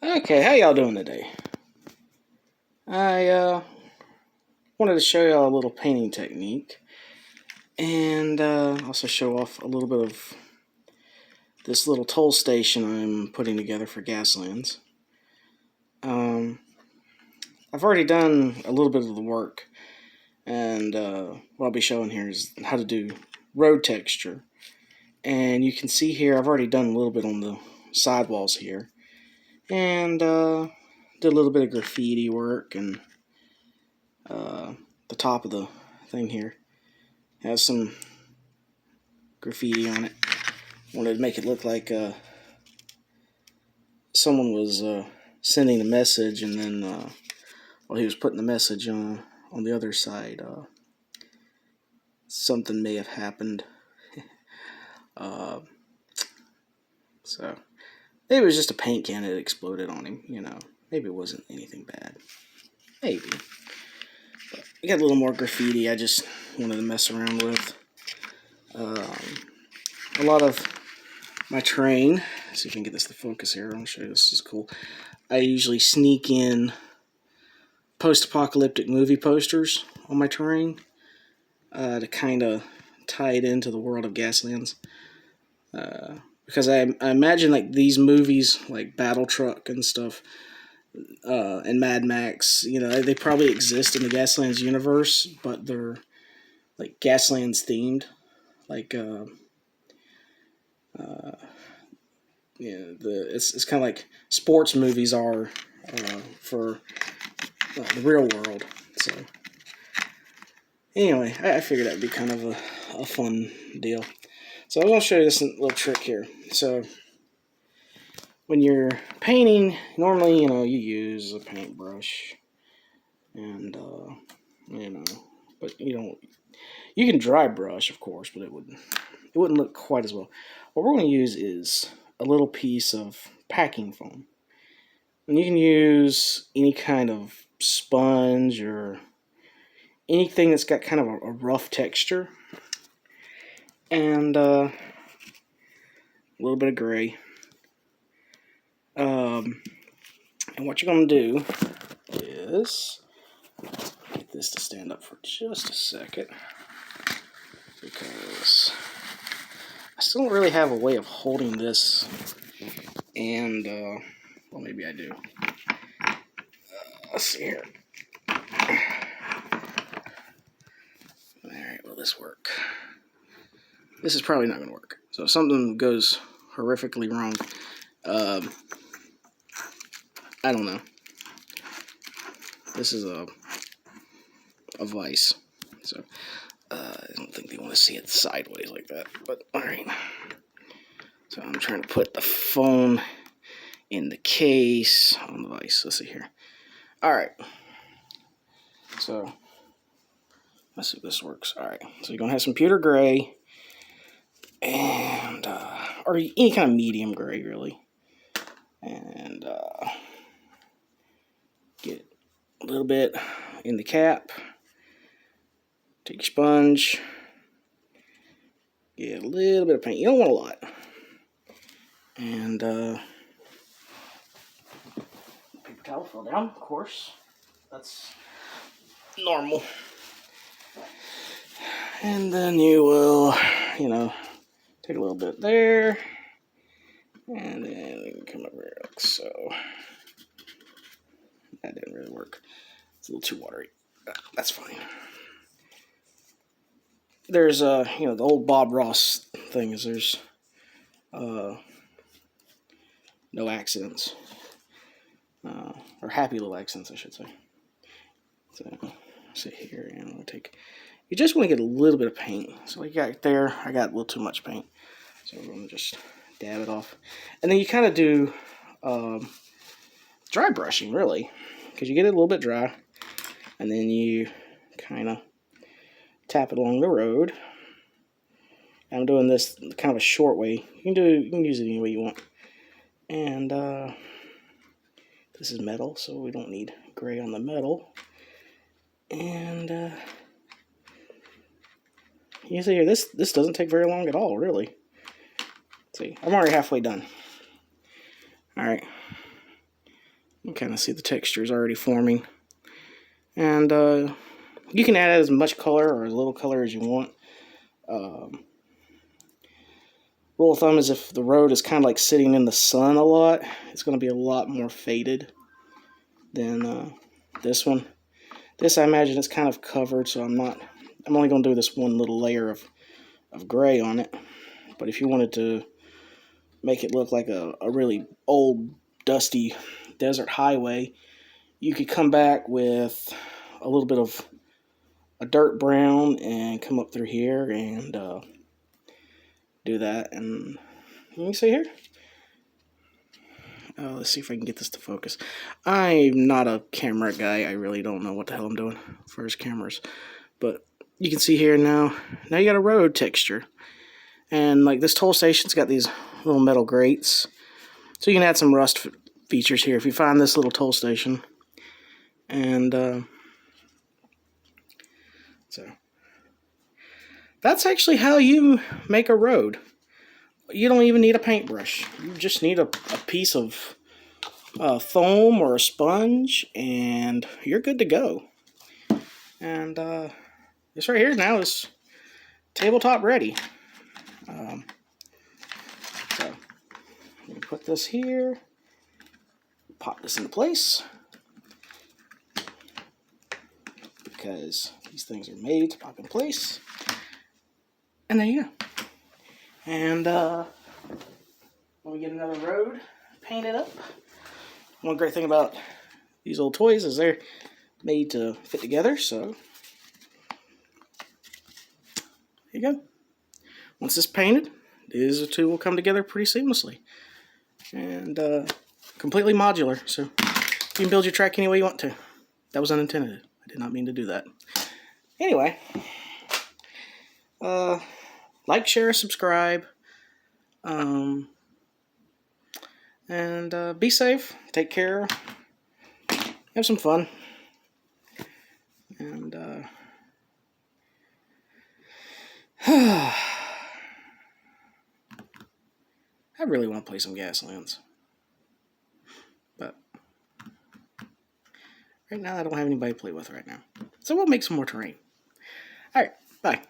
Okay, how y'all doing today? I wanted to show y'all a little painting technique and also show off a little bit of this little toll station I'm putting together for Gaslands. Um, I've already done a little bit of the work, and what I'll be showing here is how to do road texture. And you can see here I've already done a little bit on the sidewalls here, and did a little bit of graffiti work, and the top of the thing here has some graffiti on it. Wanted to make it look like someone was sending a message, and then while he was putting the message on the other side, something may have happened. uh, so maybe it was just a paint can that exploded on him. Maybe it wasn't anything bad. Maybe. But I got a little more graffiti I just wanted to mess around with. A lot of my terrain. See if I can get this to focus here. I'll show you. This is cool. I usually sneak in post-apocalyptic movie posters on my terrain to kind of tie it into the world of Gaslands. Because I imagine like these movies, like Battle Truck and stuff, and Mad Max, they probably exist in the Gaslands universe, but they're like Gaslands themed. Like, it's kind of like sports movies are for the real world. So anyway, I figured that would be kind of a fun deal. So I'm going to show you this little trick here. So when you're painting, normally, you use a paintbrush, and but you can dry brush, of course, but it wouldn't look quite as well. What we're going to use is a little piece of packing foam. And you can use any kind of sponge or anything that's got kind of a rough texture. And a little bit of gray. And what you're going to do is get this to stand up for just a second, because I still don't really have a way of holding this, and well, maybe I do. Let's see here. Alright, will this work? This is probably not going to work. So if something goes horrifically wrong, I don't know. This is a vise, so I don't think they want to see it sideways like that, but alright. So I'm trying to put the phone in the case on the vise. Let's see here. Alright. So let's see if this works. Alright. So you're going to have some pewter gray, and or any kind of medium gray, really. And get a little bit in the cap. Take your sponge. Get a little bit of paint. You don't want a lot. And paper towel fell down, of course. That's normal. And then you will, take a little bit there. And then we can come over here like so. That didn't really work. It's a little too watery. That's fine. There's the old Bob Ross thing is there's no accidents. Or happy little accidents, I should say. So, see here, and we'll take. You just want to get a little bit of paint. So I got there. I got a little too much paint. So we're going to just dab it off. And then you kind of do dry brushing, really. Because you get it a little bit dry. And then you kind of tap it along the road. I'm doing this kind of a short way. You can use it any way you want. And this is metal, so we don't need gray on the metal. And you see here, this doesn't take very long at all, really. See, I'm already halfway done. All right. You kind of see the texture is already forming. And you can add as much color or as little color as you want. Rule of thumb is if the road is kind of like sitting in the sun a lot, it's going to be a lot more faded than this one. This, I imagine, is kind of covered, so I'm only going to do this one little layer of gray on it. But if you wanted to make it look like a really old, dusty desert highway, you could come back with a little bit of a dirt brown and come up through here and do that. And let me see here. Let's see if I can get this to focus. I'm not a camera guy. I really don't know what the hell I'm doing for his cameras. But you can see here now you got a road texture. And like this toll station's got these little metal grates. So you can add some rust features here if you find this little toll station. And so that's actually how you make a road. You don't even need a paintbrush. You just need a piece of foam or a sponge, and you're good to go. And this right here now is tabletop ready. So I'm going to put this here, pop this into place, because these things are made to pop in place. And there you go. And when we get another road painted up, one great thing about these old toys is they're made to fit together, so there you go. Once it's painted, these two will come together pretty seamlessly. And completely modular, so you can build your track any way you want to. That was unintended. I did not mean to do that. Anyway, like, share, subscribe, and be safe, take care, have some fun, and I really want to play some Gaslands, but right now I don't have anybody to play with right now, so we'll make some more terrain. Alright, bye.